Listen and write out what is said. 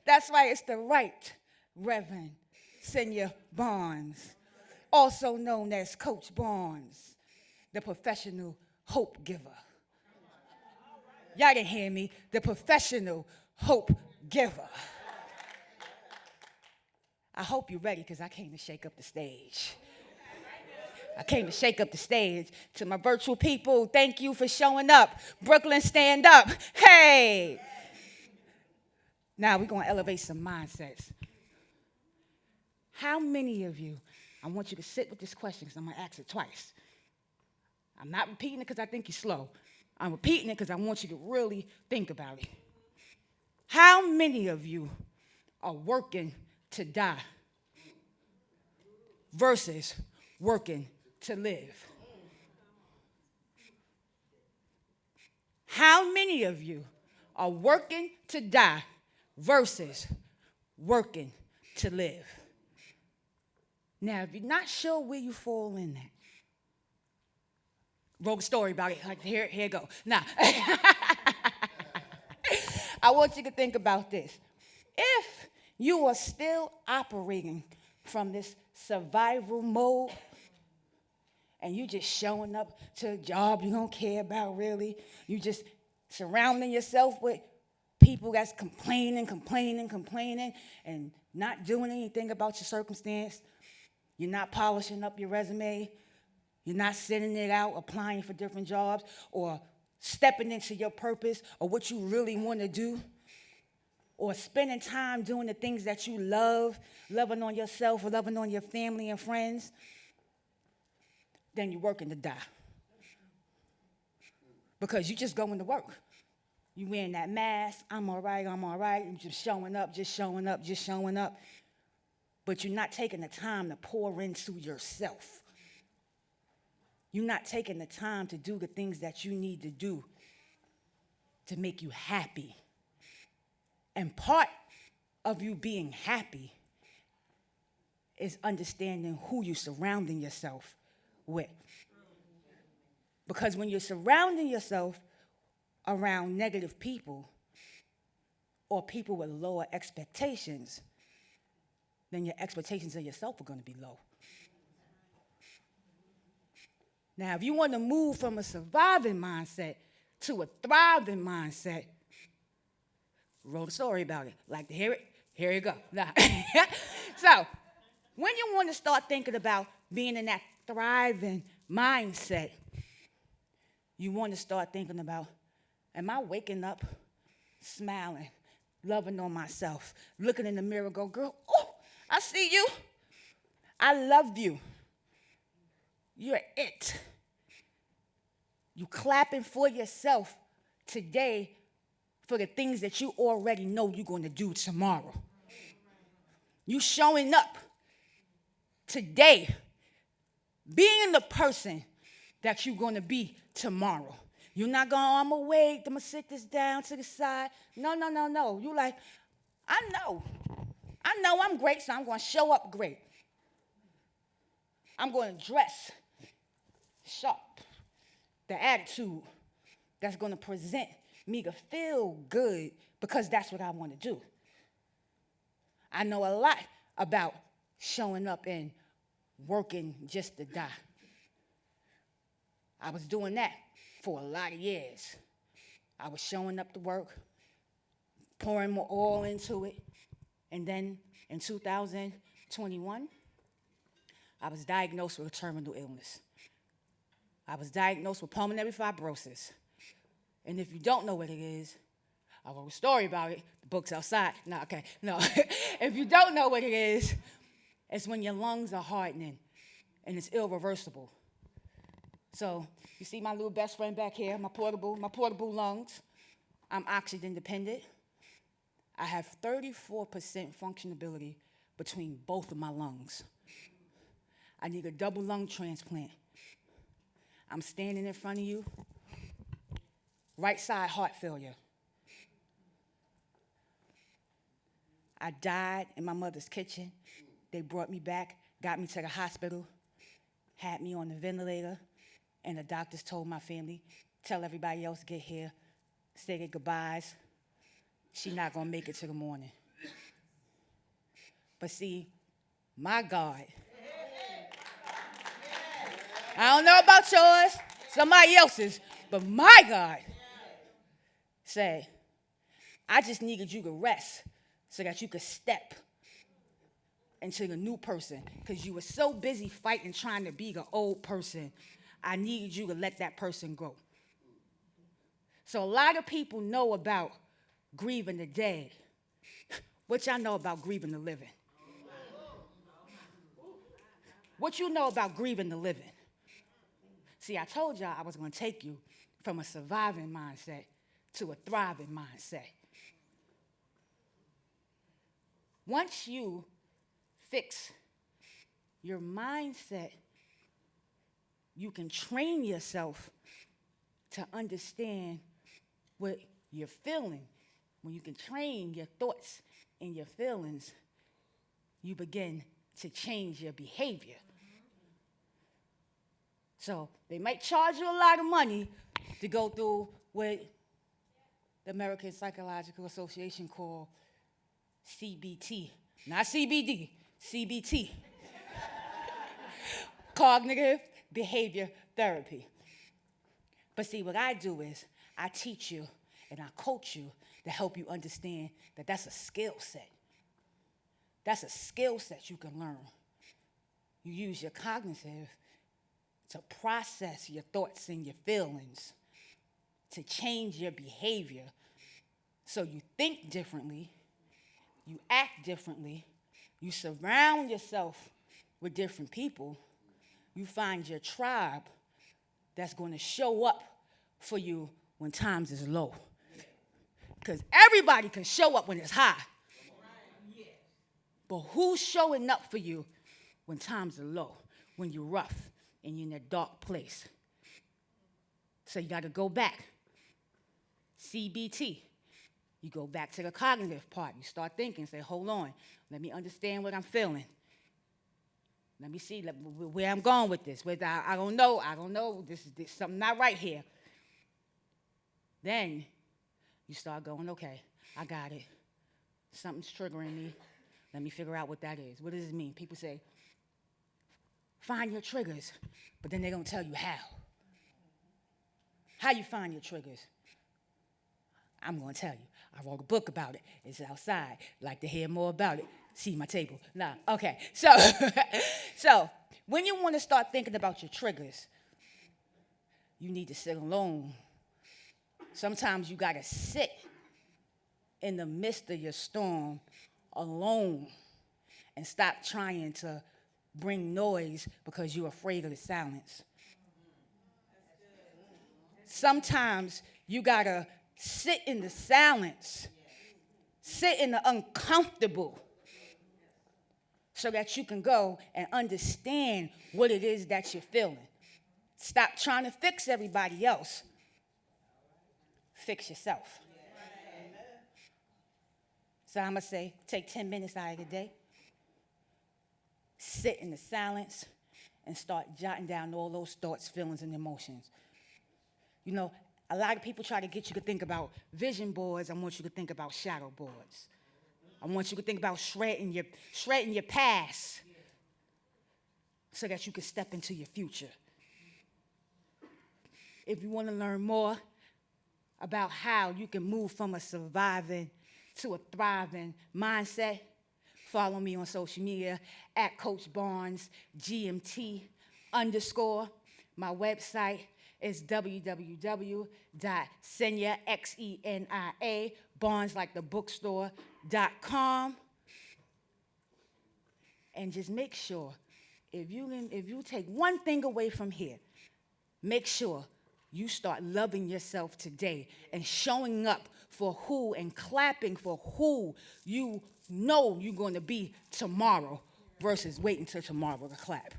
That's right, it's the Right Reverend Xenia Barnes, also known as Coach Barnes, the professional hope giver. Y'all didn't hear me. The professional hope giver. I hope you're ready because I came to shake up the stage. I came to shake up the stage. To my virtual people, thank you for showing up. Brooklyn, stand up. Hey! Now we're going to elevate some mindsets. How many of you, I want you to sit with this question because I'm going to ask it twice. I'm not repeating it because I think you're slow. I'm repeating it because I want you to really think about it. How many of you are working to die versus working to live? How many of you are working to die versus working to live? Now, if you're not sure where you fall in that, wrote a story about it. Like, here you go. Now, I want you to think about this. If you are still operating from this survival mode and you just showing up to a job you don't care about really, you just surrounding yourself with people that's complaining, and not doing anything about your circumstance, you're not polishing up your resume, you're not sending it out, applying for different jobs, or stepping into your purpose or what you really want to do, or spending time doing the things that you love, loving on yourself or loving on your family and friends, then you're working to die. Because you just going to work. You wearing that mask, I'm all right, you're just showing up. But you're not taking the time to pour into yourself. You're not taking the time to do the things that you need to do to make you happy. And part of you being happy is understanding who you're surrounding yourself with. Because when you're surrounding yourself around negative people or people with lower expectations, then your expectations of yourself are going to be low. Now, if you want to move from a surviving mindset to a thriving mindset, wrote a story about it. Like to hear it? Here you go. Nah. So, when you want to start thinking about being in that thriving mindset, you want to start thinking about, am I waking up, smiling, loving on myself, looking in the mirror, go, girl, oh, I see you. I love you. You're it. You clapping for yourself today for the things that you already know you're going to do tomorrow. You showing up today, being the person that you're going to be tomorrow. You're not going, oh, I'm going to wait, I'm going to sit this down to the side. No. You like, I know I'm great, so I'm going to show up great. I'm going to dress sharp. The attitude that's going to present me to feel good because that's what I want to do. I know a lot about showing up and working just to die. I was doing that for a lot of years. I was showing up to work, pouring more oil into it, and then in 2021, I was diagnosed with a terminal illness. I was diagnosed with pulmonary fibrosis. And if you don't know what it is, I wrote a story about it. The book's outside. No. If you don't know what it is, it's when your lungs are hardening and it's irreversible. So you see my little best friend back here, my portable lungs. I'm oxygen dependent. I have 34% functionability between both of my lungs. I need a double lung transplant. I'm standing in front of you, right side heart failure. I died in my mother's kitchen. They brought me back, got me to the hospital, had me on the ventilator, and the doctors told my family, tell everybody else to get here, say their goodbyes. She's not going to make it to the morning. But see, my God, I don't know about yours, somebody else's, but my God said, I just needed you to rest so that you could step into the new person, because you were so busy fighting trying to be the old person. I needed you to let that person go. So a lot of people know about grieving the dead. What y'all know about grieving the living? What you know about grieving the living? See, I told y'all I was going to take you from a surviving mindset to a thriving mindset. Once you fix your mindset, you can train yourself to understand what you're feeling. When you can train your thoughts and your feelings, you begin to change your behavior. So they might charge you a lot of money to go through what the American Psychological Association call CBT, not CBD, CBT, cognitive behavior therapy. But see, what I do is I teach you and I coach you to help you understand that that's a skill set. That's a skill set you can learn. You use your cognitive to process your thoughts and your feelings, to change your behavior so you think differently, you act differently, you surround yourself with different people, you find your tribe that's going to show up for you when times is low. Because everybody can show up when it's high. But who's showing up for you when times are low, when you're rough and you're in a dark place? So you got to go back. CBT. You go back to the cognitive part. You start thinking, say, hold on, let me understand what I'm feeling. Let me see where I'm going with this. I don't know, this is something not right here. Then you start going, okay, I got it. Something's triggering me. Let me figure out what that is. What does it mean? People say, find your triggers, but then they don't tell you how. How you find your triggers? I'm going to tell you. I wrote a book about it. It's outside. Like to hear more about it? See my table. Nah, okay. So when you want to start thinking about your triggers, you need to sit alone. Sometimes you got to sit in the midst of your storm alone and stop trying to bring noise because you're afraid of the silence. Sometimes you got to sit in the silence, sit in the uncomfortable, so that you can go and understand what it is that you're feeling. Stop trying to fix everybody else. Fix yourself. So I'm going to say, take 10 minutes out of the day, sit in the silence, and start jotting down all those thoughts, feelings, and emotions. You know, a lot of people try to get you to think about vision boards. I want you to think about shadow boards. I want you to think about shredding your past so that you can step into your future. If you want to learn more about how you can move from a surviving to a thriving mindset, follow me on social media at Coach Barnes, GMT _. My website is www.xenia, Xenia, Barnes like the bookstore.com. And just make sure, if you take one thing away from here, make sure you start loving yourself today and showing up for who and clapping for who you know you're going to be tomorrow versus waiting till tomorrow to clap.